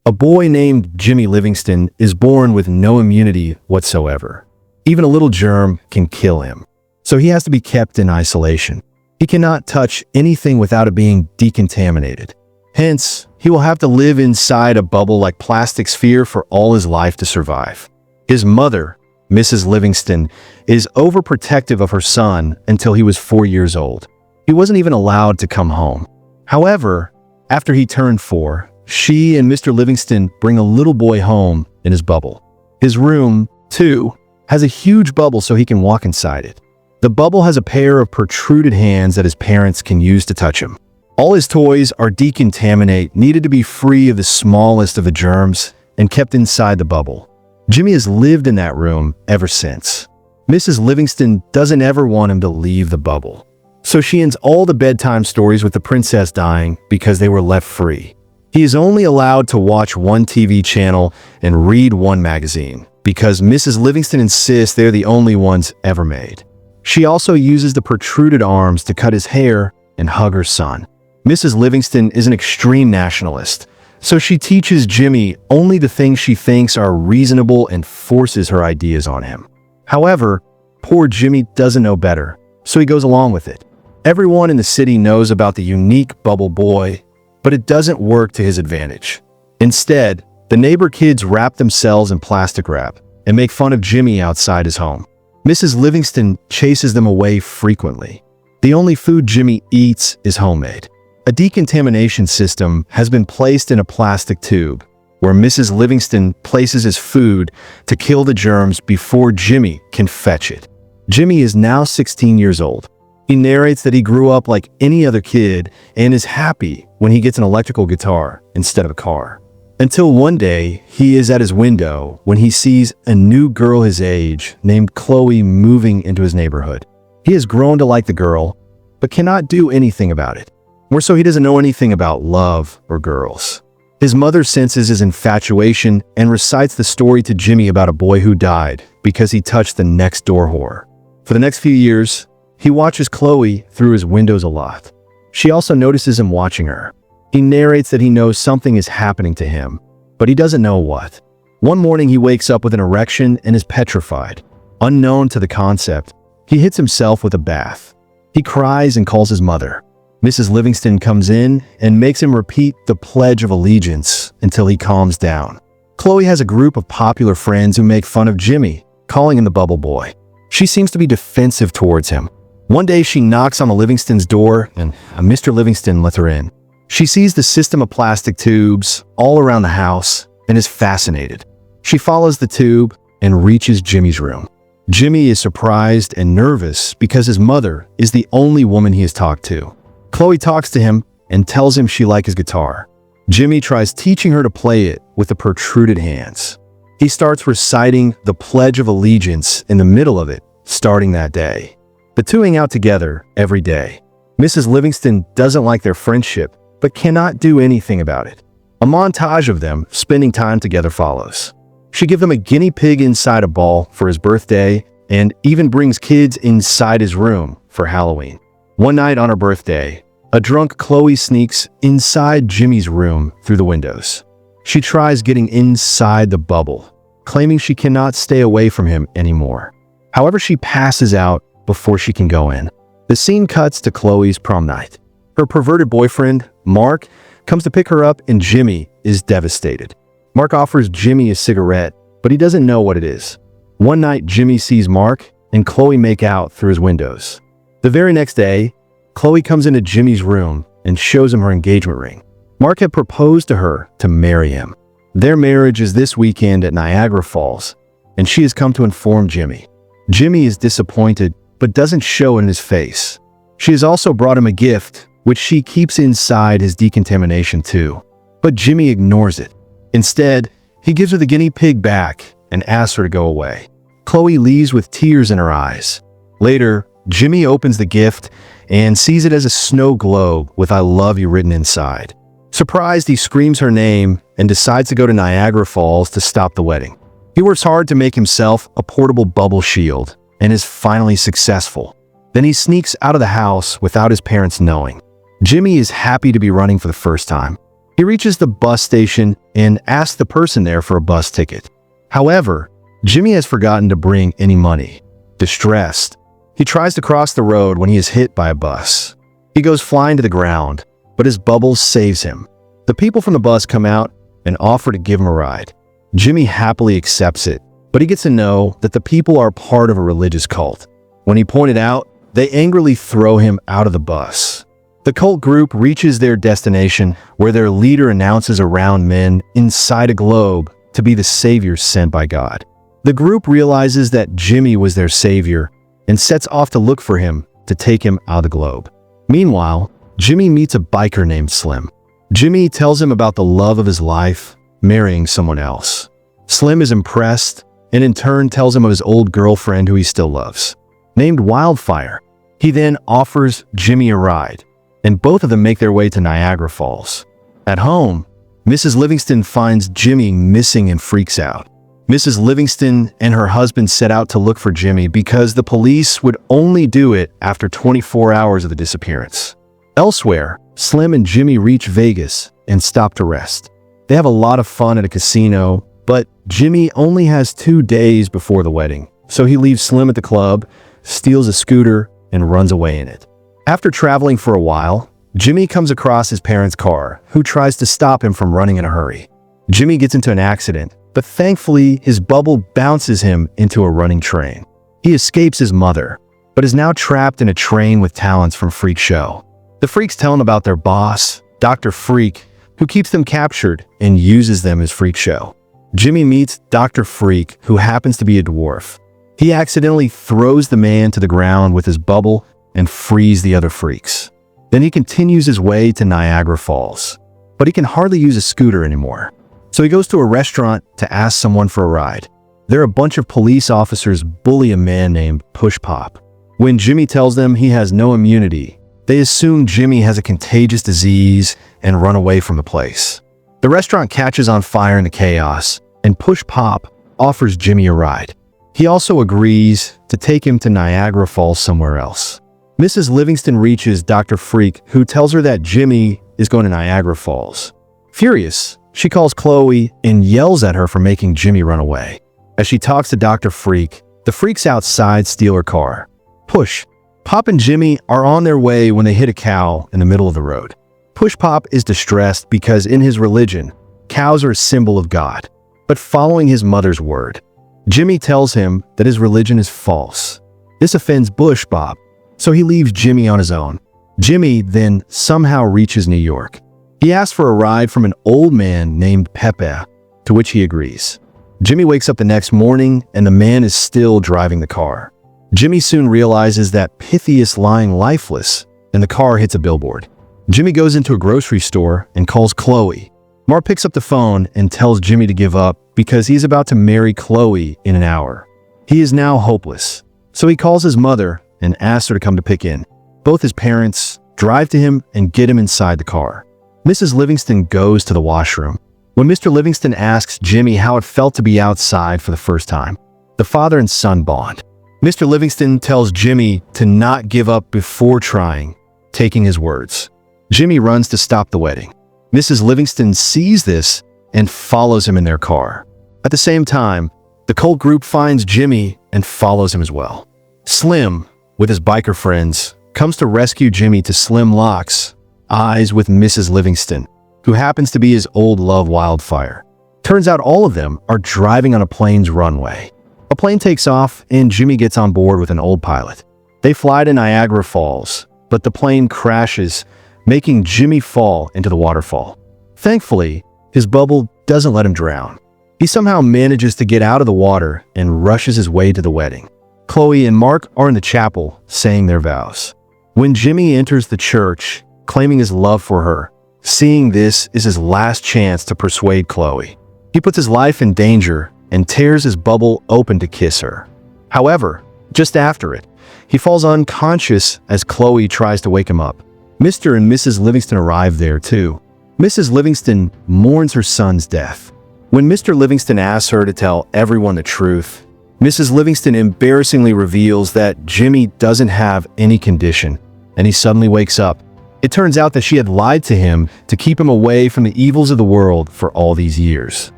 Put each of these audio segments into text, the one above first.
A boy named Jimmy Livingston is born with no immunity whatsoever. Even a little germ can kill him. So he has to be kept in isolation. He cannot touch anything without it being decontaminated. Hence, he will have to live inside a bubble-like plastic sphere for all his life to survive. His mother, Mrs. Livingston, is overprotective of her son until he was 4 years old. He wasn't even allowed to come home. However, after he turned 4, she and Mr. Livingston bring a little boy home in his bubble. His room, too, has a huge bubble so he can walk inside it. The bubble has a pair of protruded hands that his parents can use to touch him. All his toys are decontaminated, needed to be free of the smallest of the germs, and kept inside the bubble. Jimmy has lived in that room ever since. Mrs. Livingston doesn't ever want him to leave the bubble. So she ends all the bedtime stories with the princess dying because they were left free. He is only allowed to watch one TV channel and read one magazine because Mrs. Livingston insists they're the only ones ever made. She also uses the protruded arms to cut his hair and hug her son. Mrs. Livingston is an extreme nationalist, so she teaches Jimmy only the things she thinks are reasonable and forces her ideas on him. However, poor Jimmy doesn't know better, so he goes along with it. Everyone in the city knows about the unique bubble boy, but it doesn't work to his advantage. Instead, the neighbor kids wrap themselves in plastic wrap and make fun of Jimmy outside his home. Mrs. Livingston chases them away frequently. The only food Jimmy eats is homemade. A decontamination system has been placed in a plastic tube where Mrs. Livingston places his food to kill the germs before Jimmy can fetch it. Jimmy is now 16 years old. He narrates that he grew up like any other kid and is happy when he gets an electrical guitar instead of a car. Until one day, he is at his window when he sees a new girl his age named Chloe moving into his neighborhood. He has grown to like the girl, but cannot do anything about it. More so, he doesn't know anything about love or girls. His mother senses his infatuation and recites the story to Jimmy about a boy who died because he touched the next door whore. For the next few years, he watches Chloe through his windows a lot. She also notices him watching her. He narrates that he knows something is happening to him, but he doesn't know what. One morning he wakes up with an erection and is petrified. Unknown to the concept, he hits himself with a bath. He cries and calls his mother. Mrs. Livingston comes in and makes him repeat the Pledge of Allegiance until he calms down. Chloe has a group of popular friends who make fun of Jimmy, calling him the bubble boy. She seems to be defensive towards him. One day she knocks on the Livingston's door and Mr. Livingston lets her in. She sees the system of plastic tubes all around the house and is fascinated. She follows the tube and reaches Jimmy's room. Jimmy is surprised and nervous because his mother is the only woman he has talked to. Chloe talks to him and tells him she likes his guitar. Jimmy tries teaching her to play it with the protruded hands. He starts reciting the Pledge of Allegiance in the middle of it, starting that day. The two hang out together every day. Mrs. Livingston doesn't like their friendship, but cannot do anything about it. A montage of them spending time together follows. She gives him a guinea pig inside a ball for his birthday and even brings kids inside his room for Halloween. One night on her birthday, a drunk Chloe sneaks inside Jimmy's room through the windows. She tries getting inside the bubble, claiming she cannot stay away from him anymore. However, she passes out before she can go in. The scene cuts to Chloe's prom night. Her perverted boyfriend, Mark, comes to pick her up and Jimmy is devastated. Mark offers Jimmy a cigarette, but he doesn't know what it is. One night, Jimmy sees Mark and Chloe make out through his windows. The very next day, Chloe comes into Jimmy's room and shows him her engagement ring. Mark had proposed to her to marry him. Their marriage is this weekend at Niagara Falls, and she has come to inform Jimmy. Jimmy is disappointed, but doesn't show it in his face. She has also brought him a gift, which she keeps inside his decontamination too. But Jimmy ignores it. Instead, he gives her the guinea pig back and asks her to go away. Chloe leaves with tears in her eyes. Later, Jimmy opens the gift and sees it as a snow globe with "I love you" written inside. Surprised, he screams her name and decides to go to Niagara Falls to stop the wedding. He works hard to make himself a portable bubble shield and is finally successful. Then he sneaks out of the house without his parents knowing. Jimmy is happy to be running for the first time. He reaches the bus station and asks the person there for a bus ticket. However, Jimmy has forgotten to bring any money. Distressed, he tries to cross the road when he is hit by a bus. He goes flying to the ground, but his bubble saves him. The people from the bus come out and offer to give him a ride. Jimmy happily accepts it, but he gets to know that the people are part of a religious cult. When he pointed out, they angrily throw him out of the bus. The cult group reaches their destination where their leader announces around men inside a globe to be the savior sent by God. The group realizes that Jimmy was their savior and sets off to look for him to take him out of the globe. Meanwhile, Jimmy meets a biker named Slim. Jimmy tells him about the love of his life, marrying someone else. Slim is impressed and in turn tells him of his old girlfriend who he still loves, named Wildfire. He then offers Jimmy a ride, and both of them make their way to Niagara Falls. At home, Mrs. Livingston finds Jimmy missing and freaks out. Mrs. Livingston and her husband set out to look for Jimmy because the police would only do it after 24 hours of the disappearance. Elsewhere, Slim and Jimmy reach Vegas and stop to rest. They have a lot of fun at a casino, but Jimmy only has 2 days before the wedding, so he leaves Slim at the club, steals a scooter, and runs away in it. After traveling for a while, Jimmy comes across his parents' car, who tries to stop him from running in a hurry. Jimmy gets into an accident, but thankfully his bubble bounces him into a running train. He escapes his mother, but is now trapped in a train with talents from Phreak show. The Phreaks tell him about their boss, Dr. Phreak, who keeps them captured and uses them as Phreak show. Jimmy meets Dr. Phreak, who happens to be a dwarf. He accidentally throws the man to the ground with his bubble and frees the other Phreaks. Then he continues his way to Niagara Falls, but he can hardly use a scooter anymore. So he goes to a restaurant to ask someone for a ride. There, a bunch of police officers bully a man named Push Pop. When Jimmy tells them he has no immunity, they assume Jimmy has a contagious disease and run away from the place. The restaurant catches on fire in the chaos, and Push Pop offers Jimmy a ride. He also agrees to take him to Niagara Falls somewhere else. Mrs. Livingston reaches Dr. Phreak, who tells her that Jimmy is going to Niagara Falls. Furious, she calls Chloe and yells at her for making Jimmy run away. As she talks to Dr. Phreak, the Phreaks outside steal her car. Push Pop and Jimmy are on their way when they hit a cow in the middle of the road. Push Pop is distressed because in his religion, cows are a symbol of God, but following his mother's word. Jimmy tells him that his religion is false. This offends Push Pop, so he leaves Jimmy on his own. Jimmy then somehow reaches New York. He asks for a ride from an old man named Pepe, to which he agrees. Jimmy wakes up the next morning and the man is still driving the car. Jimmy soon realizes that Pithy is lying lifeless and the car hits a billboard. Jimmy goes into a grocery store and calls Chloe. Mar picks up the phone and tells Jimmy to give up because he's about to marry Chloe in an hour. He is now hopeless, so he calls his mother and asks her to come to pick in. Both his parents drive to him and get him inside the car. Mrs. Livingston goes to the washroom. When Mr. Livingston asks Jimmy how it felt to be outside for the first time, the father and son bond. Mr. Livingston tells Jimmy to not give up before trying, taking his words. Jimmy runs to stop the wedding. Mrs. Livingston sees this and follows him in their car. At the same time, the cult group finds Jimmy and follows him as well. Slim, with his biker friends, comes to rescue Jimmy to Slim locks eyes with Mrs. Livingston, who happens to be his old love Wildfire. Turns out all of them are driving on a plane's runway. A plane takes off and Jimmy gets on board with an old pilot. They fly to Niagara Falls, but the plane crashes, making Jimmy fall into the waterfall. Thankfully, his bubble doesn't let him drown. He somehow manages to get out of the water and rushes his way to the wedding. Chloe and Mark are in the chapel saying their vows. When Jimmy enters the church, claiming his love for her, seeing this is his last chance to persuade Chloe. He puts his life in danger and tears his bubble open to kiss her. However, just after it, he falls unconscious as Chloe tries to wake him up. Mr. and Mrs. Livingston arrive there too. Mrs. Livingston mourns her son's death. When Mr. Livingston asks her to tell everyone the truth, Mrs. Livingston embarrassingly reveals that Jimmy doesn't have any condition, and he suddenly wakes up. It turns out that she had lied to him to keep him away from the evils of the world for all these years.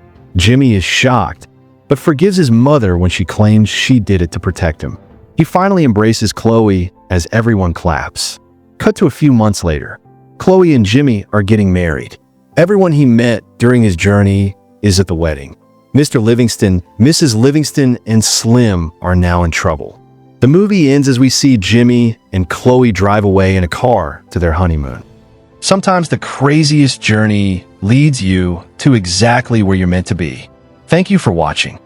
Jimmy is shocked, but forgives his mother when she claims she did it to protect him. He finally embraces Chloe as everyone claps. Cut to a few months later. Chloe and Jimmy are getting married. Everyone he met during his journey is at the wedding. Mr. Livingston, Mrs. Livingston, and Slim are now in trouble. The movie ends as we see Jimmy and Chloe drive away in a car to their honeymoon. Sometimes the craziest journey leads you to exactly where you're meant to be. Thank you for watching.